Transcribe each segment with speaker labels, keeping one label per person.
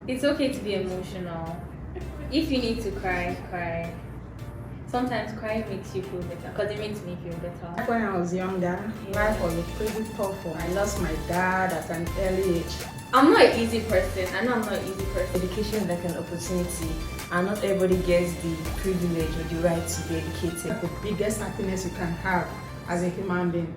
Speaker 1: It's okay to be emotional. If you need to cry, cry. Sometimes crying makes you feel better because it makes me feel better.
Speaker 2: When I was younger, life was pretty tough. I lost my dad at an early age.
Speaker 1: I'm not an easy person. I know I'm not an easy person.
Speaker 3: Education is like an opportunity, and not everybody gets the privilege or the right to be educated.
Speaker 2: The biggest happiness you can have as a human being.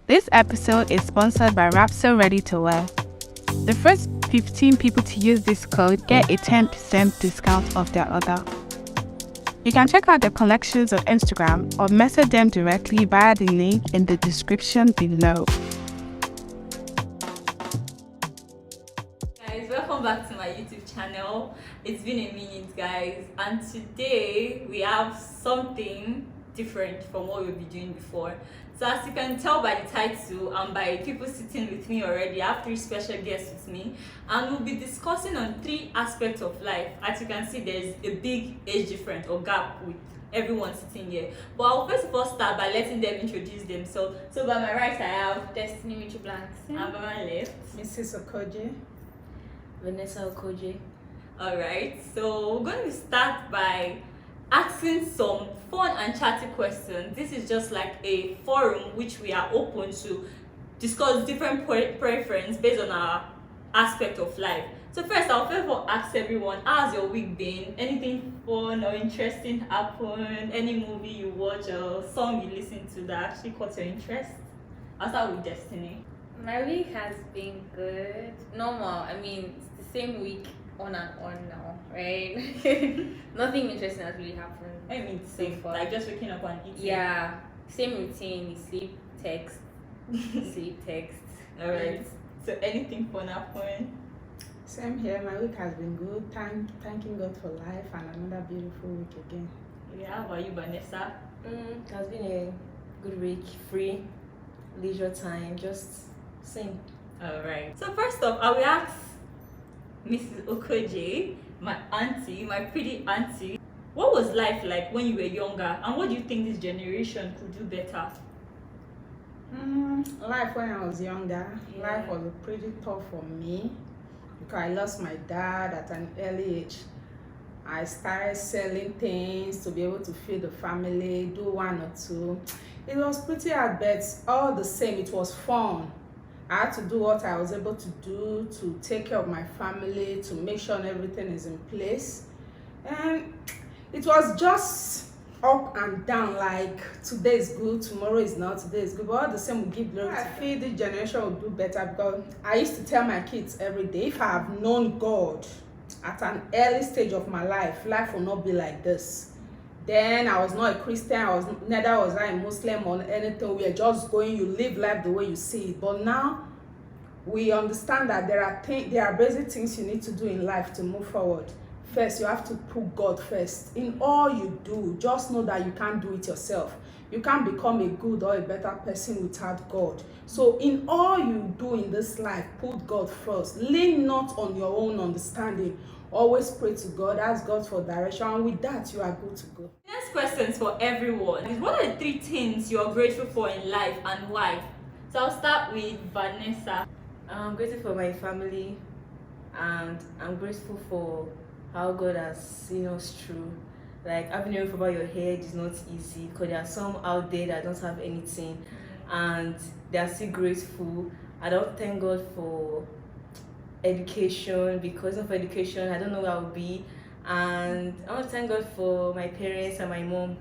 Speaker 4: This episode is sponsored by Rapso Ready to Wear. The first 15 people to use this code get a 10% discount off their order. You can check out their collections on Instagram or message them directly via the link in the description below.
Speaker 1: Guys, welcome back to my YouTube channel. It's been a minute, guys, and today we have something different from what we've been doing before. So as you can tell by the title and by people sitting with me already, I have 3 special guests with me, and we'll be discussing on 3 aspects of life. As you can see, there's a big age difference or gap with everyone sitting here. But I'll first of all start by letting them introduce themselves. So by my right, I have Destiny Michi Blanks, and by my left,
Speaker 2: Mrs. Okoje.
Speaker 3: Vanessa Okoje.
Speaker 1: Alright, so we're going to start by asking some fun and chatty questions. This is just like a forum which we are open to discuss different preference based on our aspect of life. So first, I'll first of all ask everyone, how's your week been? Anything fun or interesting happen? Any movie you watch or song you listen to that actually caught your interest? I'll start with Destiny.
Speaker 5: My week has been good. Normal. I mean, it's the same week on and on now, right? Nothing interesting has really happened.
Speaker 1: I mean, same,
Speaker 5: far.
Speaker 1: like just waking up and eating.
Speaker 5: Yeah, same routine. You sleep, text, sleep, text.
Speaker 1: Alright. So anything fun happen?
Speaker 2: Same here. My week has been good. Thanking God for life and another beautiful week again.
Speaker 1: Yeah, how about you, Vanessa?
Speaker 3: It has been a good week, free, leisure time, just same.
Speaker 1: Alright. So first off, I will ask Mrs. Okoje, my auntie, my pretty auntie, what was life like when you were younger, and what do you think this generation could do better?
Speaker 2: Life when I was younger,
Speaker 1: Yeah.
Speaker 2: life was pretty tough for me because I lost my dad at an early age. I started selling things to be able to feed the family, do 1 or 2. It was pretty hard, but all the same, it was fun. I had to do what I was able to do to take care of my family, to make sure everything is in place. And it was just up and down, like today is good, tomorrow is not, today is good, but all the same we give glory. I feel this generation will do better because I used to tell my kids every day, if I have known God at an early stage of my life, life will not be like this. Then I was not a Christian, neither was I a Muslim or anything. We are just going, you live life the way you see it. But now we understand that there are basic things you need to do in life to move forward. First, you have to put God first. In all you do, just know that you can't do it yourself. You can't become a good or a better person without God. So in all you do in this life, put God first. Lean not on your own understanding. Always pray to God, ask God for direction, and with that, you are good to go.
Speaker 1: Next question is for everyone. What are the 3 things you're grateful for in life and why? So I'll start with Vanessa.
Speaker 3: I'm grateful for my family, and I'm grateful for how God has seen us through. Like, having a roof over your head is not easy because there are some out there that don't have anything, and they are still grateful. I don't thank God for education. Because of education, I don't know where I'll be, and I want to thank God for my parents and my mom.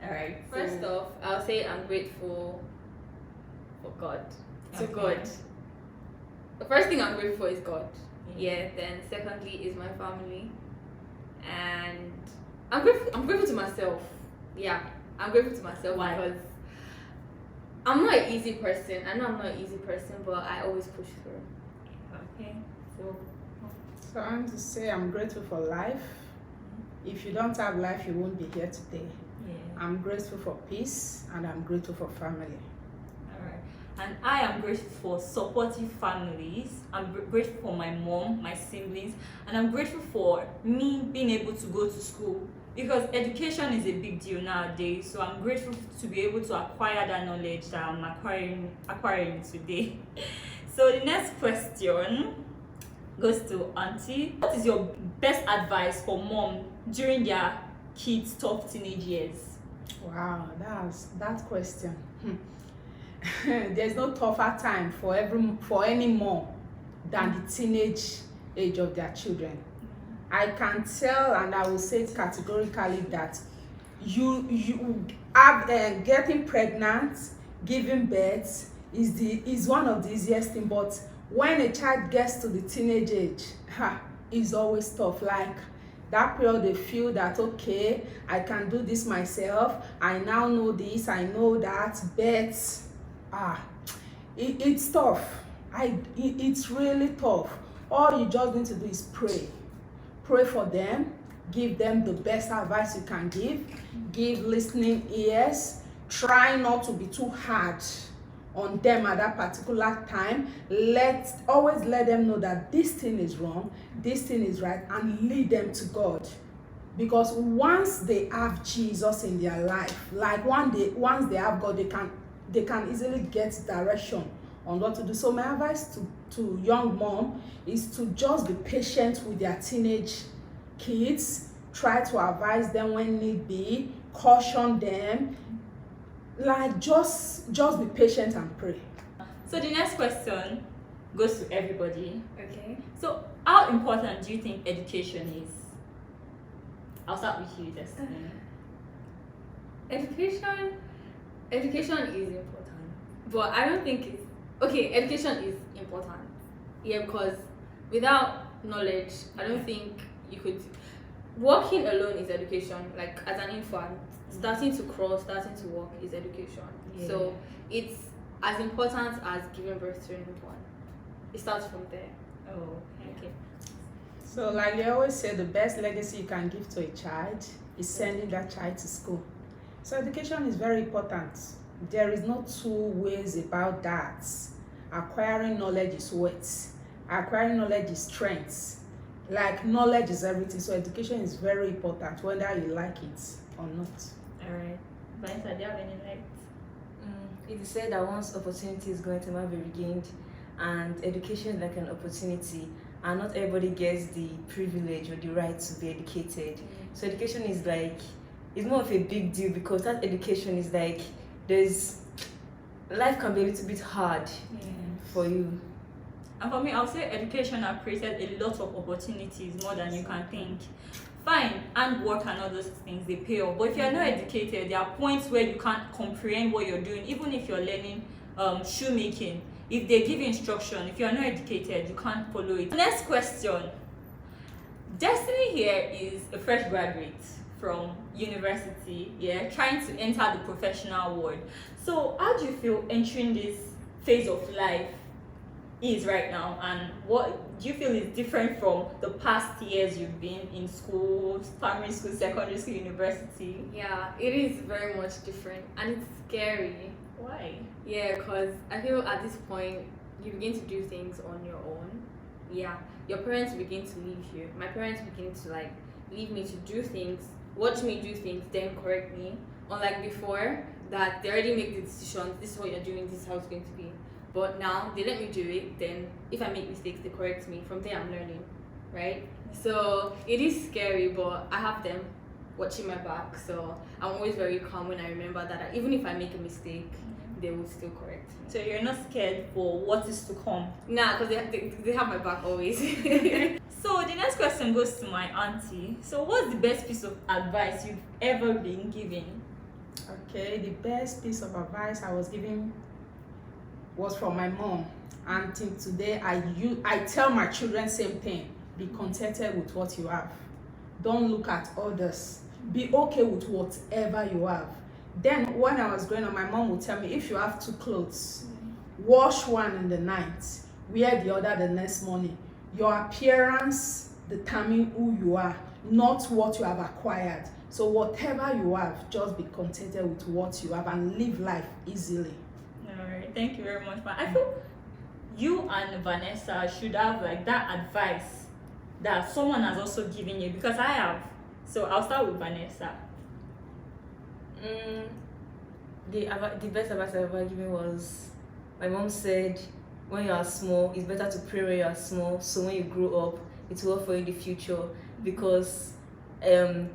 Speaker 1: Alright.
Speaker 5: First off, I'll say I'm grateful for God. To God. The first thing I'm grateful for is God. Yeah. Then secondly is my family, and I'm grateful to myself. Yeah, I'm grateful to myself.
Speaker 1: Why?
Speaker 5: Because I'm not an easy person. I know I'm not an easy person, but I always push through.
Speaker 1: Okay.
Speaker 2: So I want to say I'm grateful for life. If you don't have life, you won't be here today.
Speaker 1: Yeah.
Speaker 2: I'm grateful for peace and I'm grateful for family.
Speaker 1: Alright. And I am grateful for supportive families. I'm grateful for my mom, my siblings, and I'm grateful for me being able to go to school, because education is a big deal nowadays. So I'm grateful to be able to acquire that knowledge that I'm acquiring today. So the next question goes to Auntie. What is your best advice for mom during their kids' tough teenage years?
Speaker 2: Wow, that question. There's no tougher time for any mom than the teenage age of their children. I can tell, and I will say categorically, that you have getting pregnant, giving birth is one of the easiest things, but when a child gets to the teenage age, it's always tough. Like that period, they feel that, okay, I can do this myself, I now know this, I know that, but it's tough. It's really tough. All you just need to do is pray for them, give them the best advice you can give listening ears, try not to be too hard on them at that particular time. Always let them know that this thing is wrong, this thing is right, and lead them to God. Because once they have Jesus in their life, like once they have God, they can easily get direction on what to do. So my advice to young mom is to just be patient with their teenage kids. Try to advise them when need be, caution them. Like just be patient and pray.
Speaker 1: So the next question goes to everybody.
Speaker 5: Okay.
Speaker 1: So how important do you think education is? I'll start with you, Destiny.
Speaker 5: Education is important, but I don't think it's okay. Education is important, yeah, because without knowledge, I don't think you could. Walking alone is education. Like as an infant, starting to crawl, starting to walk is education.
Speaker 1: Yeah.
Speaker 5: So it's as important as giving birth to a newborn. It starts from there.
Speaker 1: Oh, okay.
Speaker 2: So like they always say, the best legacy you can give to a child is sending that child to school. So education is very important. There is no two ways about that. Acquiring knowledge is wealth. Acquiring knowledge is strength. Like knowledge is everything. So education is very important, whether you like it or not.
Speaker 1: All right. Vanessa, do you have any light?
Speaker 3: It is said that once opportunity is going to never be regained, and education is like an opportunity, and not everybody gets the privilege or the right to be educated. So education is like, it's more of a big deal, because that education is like, life can be a little bit hard for you.
Speaker 1: And for me, I'll say education has created a lot of opportunities, more than you can think. Fine, and work and all those things, they pay off. But if you're not educated, there are points where you can't comprehend what you're doing, even if you're learning shoemaking. If they give you instruction, if you're not educated, you can't follow it. Next question. Destiny here is a fresh graduate from university, trying to enter the professional world. So how do you feel entering this phase of life is right now, and what do you feel is different from the past years you've been in school, primary school, secondary school, university?
Speaker 5: Yeah, it is very much different, and it's scary.
Speaker 1: Why?
Speaker 5: Yeah, because I feel at this point you begin to do things on your own. Yeah, your parents begin to leave you. My parents begin to like leave me to do things, watch me do things, then correct me. Unlike before, that they already make the decision. This is what you're doing. This is how it's going to be. But now they let me do it. Then if I make mistakes, they correct me. From there, I'm learning, right? So it is scary, but I have them watching my back. So I'm always very calm when I remember that even if I make a mistake, they will still correct me.
Speaker 1: So you're not scared for what is to come?
Speaker 5: Nah, because they have my back always.
Speaker 1: So the next question goes to my auntie. So what's the best piece of advice you've ever been given?
Speaker 2: Okay, the best piece of advice I was given was from my mom, and till today I tell my children same thing: be contented with what you have. Don't look at others. Be okay with whatever you have. Then when I was growing up, my mom would tell me, if you have 2 clothes, wash one in the night, wear the other the next morning. Your appearance determines who you are, not what you have acquired. So whatever you have, just be contented with what you have and live life easily.
Speaker 1: All right. Thank you very much, man. I feel you and Vanessa should have like that advice that someone has also given you, because I have. So I'll start with Vanessa.
Speaker 3: The best advice I've ever given was, my mom said, when you are small, it's better to pray when you are small, so when you grow up, it will work for you in the future. Because a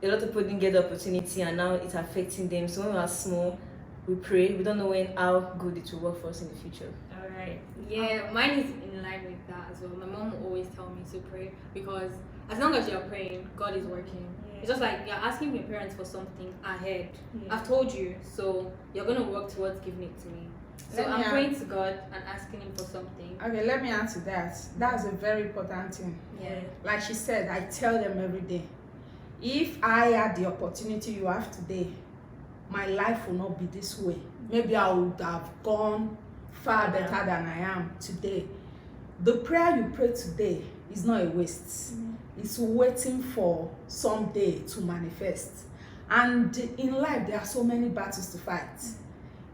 Speaker 3: lot of people didn't get the opportunity and now it's affecting them. So when we are small, we pray. We don't know how good it will work for us in the future.
Speaker 1: All right.
Speaker 5: Yeah, mine is in line with that as well. My mom will always tell me to pray, because as long as you're praying, God is working.
Speaker 1: Yeah.
Speaker 5: It's just like you're asking your parents for something ahead.
Speaker 1: Yeah.
Speaker 5: I've told you, so you're gonna work towards giving it to me. So
Speaker 2: Let me
Speaker 5: I'm
Speaker 2: add-
Speaker 5: praying to God and asking Him for something.
Speaker 2: Okay, let me add to that. That's a very important thing.
Speaker 5: Yeah.
Speaker 2: Like she said, I tell them every day, if I had the opportunity you have today, my life will not be this way. Maybe I would have gone far better than I am today. The prayer you pray today is not a waste. It's waiting for someday to manifest. And in life, there are so many battles to fight.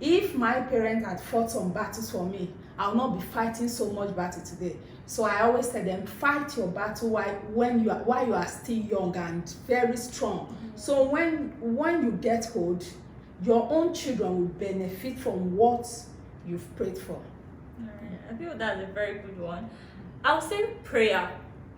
Speaker 2: If my parents had fought some battles for me, I will not be fighting so much battle today. So I always tell them, fight your battle while you are still young and very strong. So when you get old, your own children will benefit from what you've prayed for.
Speaker 1: Alright, I feel that's a very good one. I'll say prayer.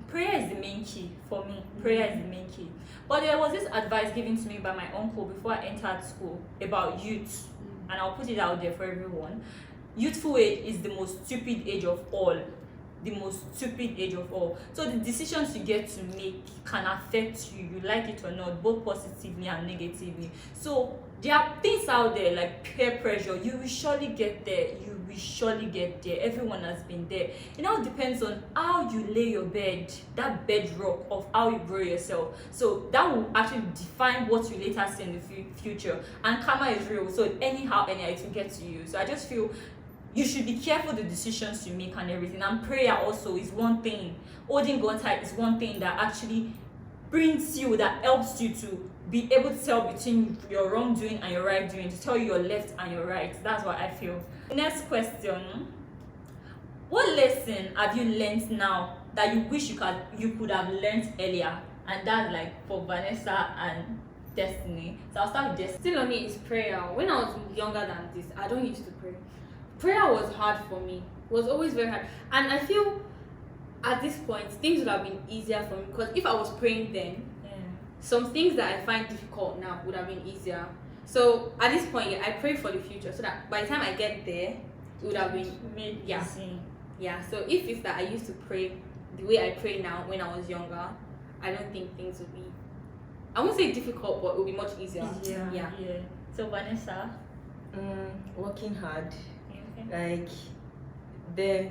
Speaker 1: Prayer is the main key for me. Prayer is the main key. But there was this advice given to me by my uncle before I entered school about youth, and I'll put it out there for everyone. Youthful age is the most stupid age of all. The most stupid age of all. So the decisions you get to make can affect you like it or not, both positively and negatively. So there are things out there like peer pressure. You will surely get there. You will surely get there. Everyone has been there. It now depends on how you lay your bed, that bedrock of how you grow yourself. So that will actually define what you later see in the future. And karma is real. So anyhow, it will get to you. So I just feel you should be careful the decisions you make and everything. And prayer also is one thing. Holding God tight is one thing that actually brings you, that helps you to be able to tell between your wrongdoing and your right doing, to tell you your left and your right. That's what I feel. Next question. What lesson have you learned now that you wish you could have learned earlier? And that's like for Vanessa and Destiny. So I'll start with Destiny.
Speaker 5: Still on me is prayer. When I was younger than this, I don't used to pray. Prayer was hard for me. It was always very hard. And I feel at this point, things would have been easier for me, because if I was praying then, some things that I find difficult now would have been easier. So at this point, I pray for the future so that by the time I get there, it would have been
Speaker 1: Made
Speaker 5: yeah.
Speaker 1: easy.
Speaker 5: Yeah. So if it's that I used to pray the way I pray now when I was younger, I don't think things would be, I won't say difficult, but it will be much easier. Yeah.
Speaker 1: So Vanessa.
Speaker 3: Working hard.
Speaker 1: Okay.
Speaker 3: Like, the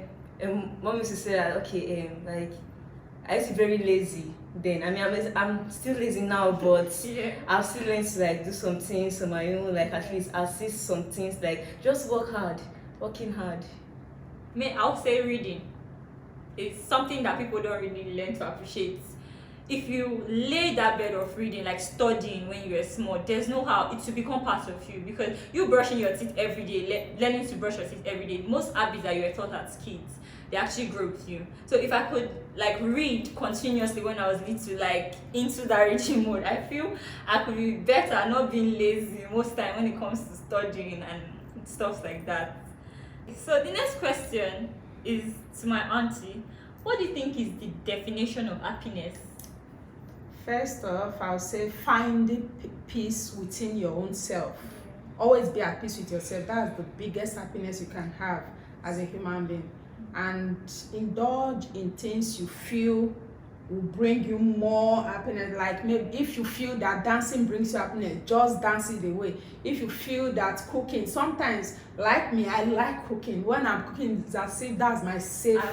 Speaker 3: mom used to say that, okay, like, I used to be very lazy then. I mean, I'm still lazy now, but
Speaker 1: Yeah.
Speaker 3: I've still learned to like do some things on my own, like at least assist some things, like just working hard.
Speaker 1: I'll say reading. It's something that people don't really learn to appreciate. If you lay that bed of reading, like studying when you were small, there's no how it will become part of you, because you brushing your teeth every day, learning to brush your teeth every day, most habits that you were taught as kids, they actually grow with you. So if I could like read continuously when I was little, like into that reading mode, I feel I could be better not being lazy most time when it comes to studying and stuff like that. So the next question is to my auntie. What do you think is the definition of happiness?
Speaker 2: First off, I'll say finding peace within your own self. Always be at peace with yourself. That's the biggest happiness you can have as a human being. And indulge in things you feel will bring you more happiness. Like maybe if you feel that dancing brings you happiness, just dance it away. If you feel that cooking, sometimes like me, I like cooking. When I'm cooking, it's as if that's my safe.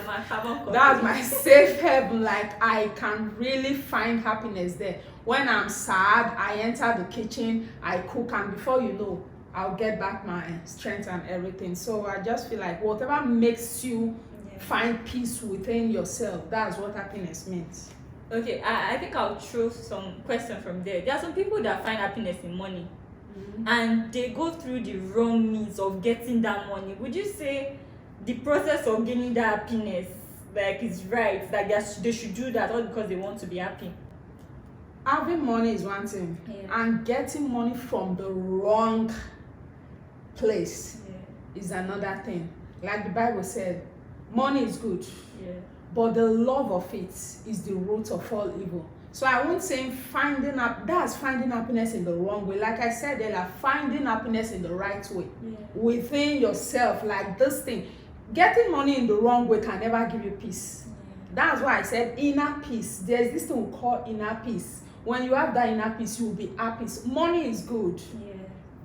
Speaker 2: That's my safe heaven. Like I can really find happiness there. When I'm sad, I enter the kitchen, I cook, and before you know, I'll get back my strength and everything. So I just feel like whatever makes you find peace within yourself, that's what happiness means.
Speaker 1: Okay, I think I'll throw some question from there. There are some people that find happiness in money. and they go through the wrong means of getting that money, would you say the process of gaining that happiness like is right, like they should do that all because they want to be happy?
Speaker 2: Having money is one thing,
Speaker 1: Yeah.
Speaker 2: and getting money from the wrong place
Speaker 1: Yeah.
Speaker 2: is another thing. Like the Bible said, money is good,
Speaker 1: Yeah.
Speaker 2: but the love of it is the root of all evil. So I won't say that's finding happiness in the wrong way. Like I said earlier, finding happiness in the right way, within yourself. Like this thing, getting money in the wrong way can never give you peace. That's why I said inner peace. There's this thing we call inner peace. When you have that inner peace, you'll be happy. Money is good.
Speaker 1: Yeah.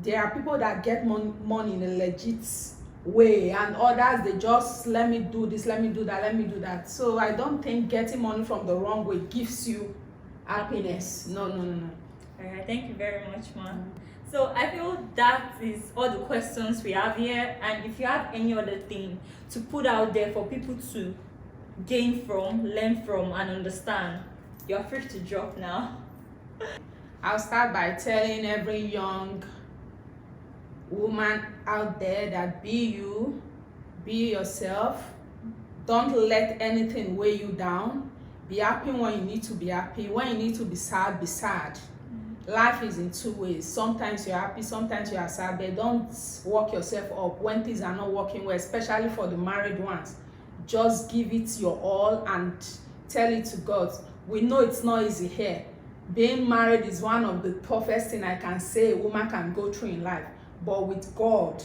Speaker 2: There are people that get money in a legit way, and others they just let me do this, let me do that, let me do that. So I don't think getting money from the wrong way gives you happiness. No.
Speaker 1: All right, thank you very much, ma'am. So I feel that is all the questions we have here, and if you have any other thing to put out there for people to gain from, learn from, and understand, you're free to drop now.
Speaker 2: I'll start by telling every young woman out there that be you, be yourself. Don't let anything weigh you down. Be happy when you need to be happy. When you need to be sad, be sad. Life is in two ways. Sometimes you're happy, sometimes you are sad, but don't work yourself up when things are not working well, especially for the married ones. Just give it your all and tell it to God. We know it's not easy here. Being married is one of the toughest things I can say a woman can go through in life. But with God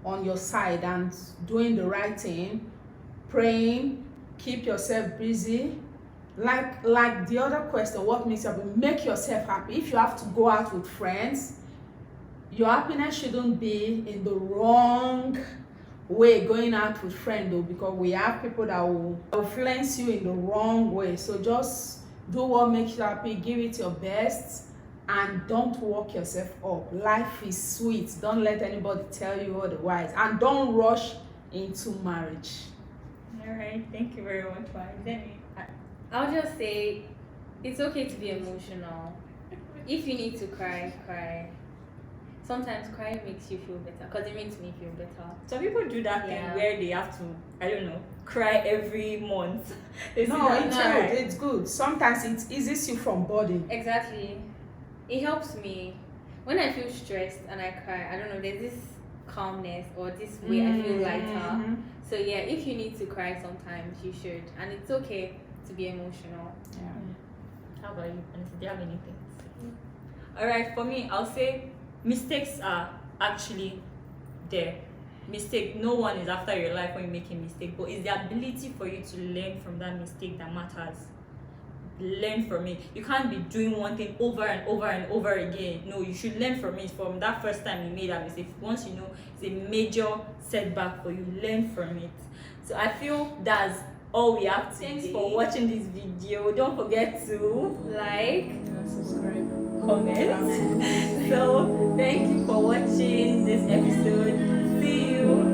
Speaker 2: on your side and doing the right thing, praying, keep yourself busy. Like the other question, what makes you happy? Make yourself happy. If you have to go out with friends, your happiness shouldn't be in the wrong way going out with friends though, because we have people that will influence you in the wrong way. So just do what makes you happy, give it your best, and don't work yourself up. Life is sweet. Don't let anybody tell you otherwise, and don't rush into marriage.
Speaker 1: All right, thank you very much, ma'am.
Speaker 5: I'll just say it's okay to be emotional. If you need to cry, cry. Sometimes crying makes you feel better, because it makes me feel better.
Speaker 1: Some people do that thing
Speaker 5: Yeah.
Speaker 1: where they have to, I don't know, cry every month. They say
Speaker 2: No,
Speaker 1: that
Speaker 2: it's
Speaker 1: cry.
Speaker 2: good. It's good. Sometimes it eases you from burden.
Speaker 5: Exactly. It helps me. When I feel stressed and I cry, I don't know, there's this calmness or this way I feel lighter.
Speaker 2: Mhm.
Speaker 5: So yeah, if you need to cry sometimes, you should. And it's okay to be emotional.
Speaker 2: Yeah.
Speaker 1: How about you? And do you have anything? All right, for me, I'll say mistakes are actually there. No one is after your life when you make a mistake, but it's the ability for you to learn from that mistake that matters. Learn from it. You can't be doing one thing over and over and over again. No, you should learn from it from that first time you made that mistake. Once you know it's a major setback for you, learn from it. So I feel that's all we have today. Thanks for watching this video. Don't forget to
Speaker 5: Like,
Speaker 2: Subscribe.
Speaker 1: comment. So thank you for watching this episode. See you